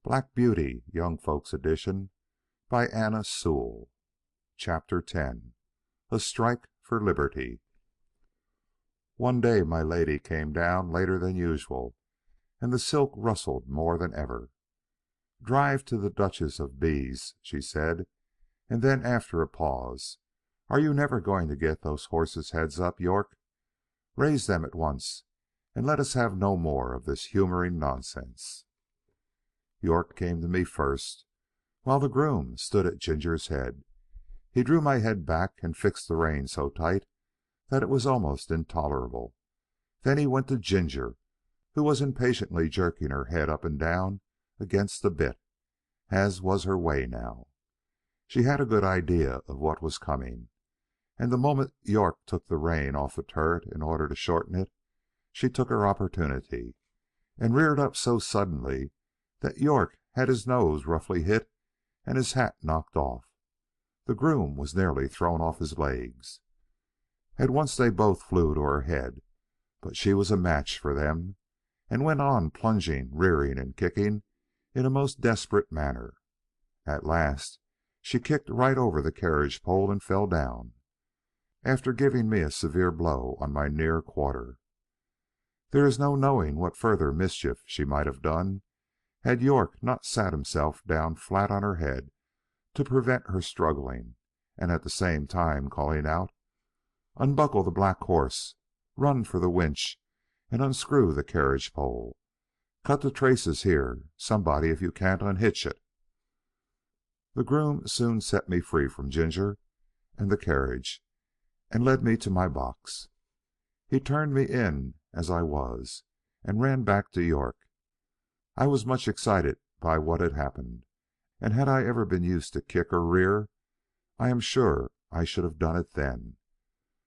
Black Beauty, Young Folks Edition, by Anna Sewell. Chapter 10. A Strike for Liberty. One day my lady came down later than usual, and the silk rustled more than ever. "Drive to the Duchess of B.'s," she said, and then after a pause, "Are you never going to get those horses' heads up, York? Raise them at once, and let us have no more of this humoring nonsense." York came to me first, while the groom stood at Ginger's head. He drew my head back and fixed the rein so tight that it was almost intolerable. Then he went to Ginger, who was impatiently jerking her head up and down against the bit, as was her way now. She had a good idea of what was coming, and the moment York took the rein off the turret in order to shorten it, she took her opportunity, and reared up so suddenly that York had his nose roughly hit and his hat knocked off. The groom was nearly thrown off his legs. At once they both flew to her head, but she was a match for them, and went on plunging, rearing, and kicking in a most desperate manner. At last she kicked right over the carriage pole and fell down, after giving me a severe blow on my near quarter. There is no knowing what further mischief she might have done, had York not sat himself down flat on her head to prevent her struggling, and at the same time calling out, "Unbuckle the black horse, run for the winch, and unscrew the carriage pole. Cut the traces here, somebody, if you can't unhitch it." The groom soon set me free from Ginger and the carriage, and led me to my box. He turned me in as I was, and ran back to York. I was much excited by what had happened, and had I ever been used to kick or rear, I am sure I should have done it then.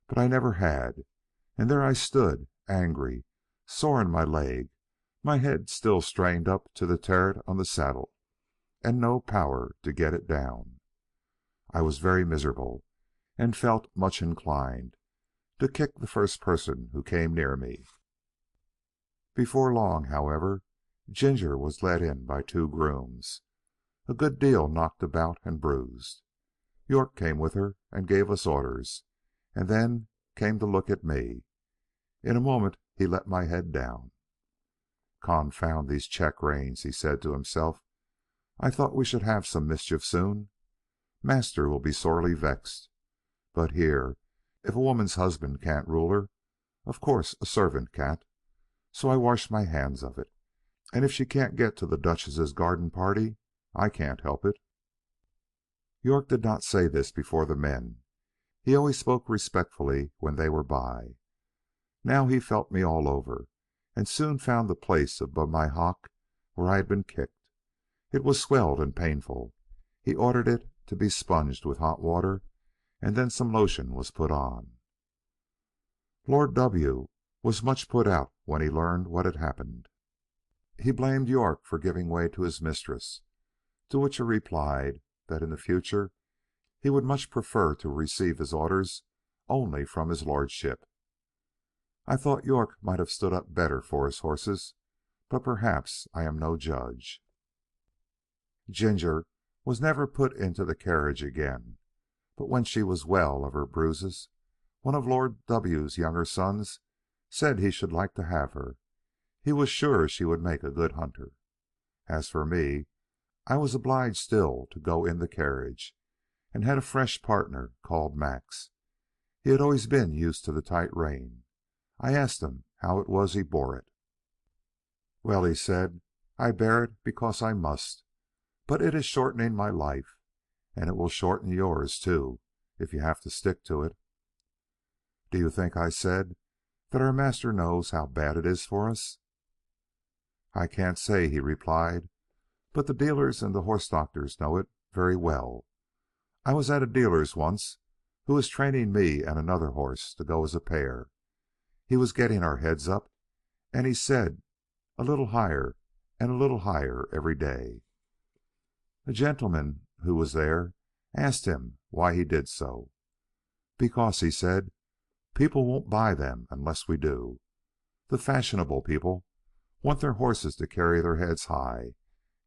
But I never had, and there I stood, angry, sore in my leg, my head still strained up to the terret on the saddle, and no power to get it down. I was very miserable, and felt much inclined to kick the first person who came near me. Before long, however, Ginger was led in by two grooms, a good deal knocked about and bruised. York came with her and gave us orders, and then came to look at me. In a moment he let my head down. "Confound these check reins," he said to himself. "I thought we should have some mischief soon. Master will be sorely vexed. But here, if a woman's husband can't rule her, of course a servant can't. So I wash my hands of it. And if she can't get to the Duchess's garden party, I can't help it." York did not say this before the men. He always spoke respectfully when they were by. Now he felt me all over, and soon found the place above my hock where I had been kicked. It was swelled and painful. He ordered it to be sponged with hot water, and then some lotion was put on. Lord W was much put out when he learned what had happened. He blamed York for giving way to his mistress, to which he replied that in the future he would much prefer to receive his orders only from his lordship. I thought York might have stood up better for his horses, but perhaps I am no judge. Ginger was never put into the carriage again, but when she was well of her bruises, one of Lord W.'s younger sons said he should like to have her. He was sure she would make a good hunter. As for me, I was obliged still to go in the carriage, and had a fresh partner called Max. He had always been used to the tight rein. I asked him how it was he bore it. "Well," he said, "I bear it because I must, but it is shortening my life, and it will shorten yours too, if you have to stick to it." "Do you think," I said, "that our master knows how bad it is for us?" "I can't say," he replied, "but the dealers and the horse doctors know it very well. I was at a dealer's once, who was training me and another horse to go as a pair. He was getting our heads up, and he said, a little higher and a little higher every day. A gentleman who was there asked him why he did so. 'Because,' he said, 'people won't buy them unless we do. The fashionable people want their horses to carry their heads high,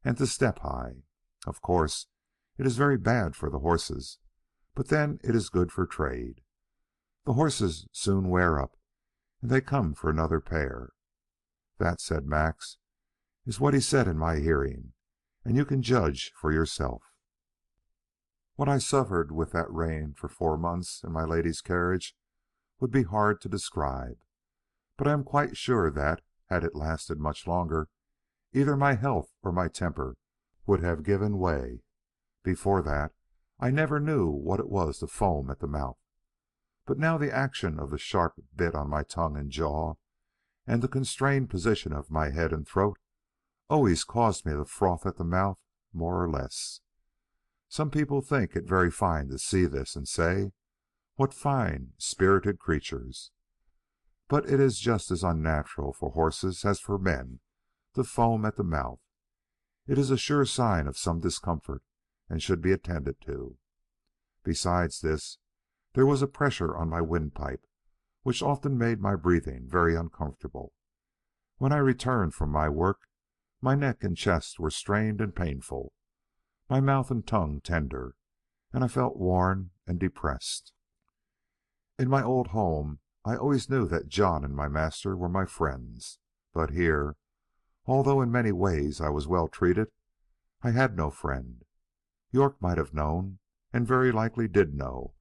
and to step high. Of course, it is very bad for the horses, but then it is good for trade. The horses soon wear up, and they come for another pair. That," said Max, "is what he said in my hearing, and you can judge for yourself." What I suffered with that rein for 4 months in my lady's carriage would be hard to describe, but I am quite sure that, had it lasted much longer, either my health or my temper would have given way. Before that, I never knew what it was to foam at the mouth, but now the action of the sharp bit on my tongue and jaw, and the constrained position of my head and throat, always caused me to froth at the mouth more or less. Some people think it very fine to see this, and say, "What fine, spirited creatures!" But it is just as unnatural for horses as for men to foam at the mouth. It is a sure sign of some discomfort, and should be attended to. Besides this, there was a pressure on my windpipe, which often made my breathing very uncomfortable. When I returned from my work, my neck and chest were strained and painful, my mouth and tongue tender, and I felt worn and depressed. In my old home I always knew that John and my master were my friends, but here, although in many ways I was well treated, I had no friend. York might have known, and very likely did know,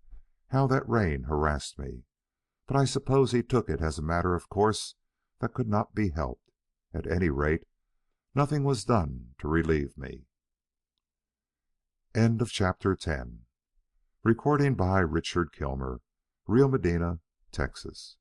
how that rein harassed me, but I suppose he took it as a matter of course that could not be helped. At any rate, nothing was done to relieve me. End of Chapter 10. Recording by Richard Kilmer, Rio Medina, Texas.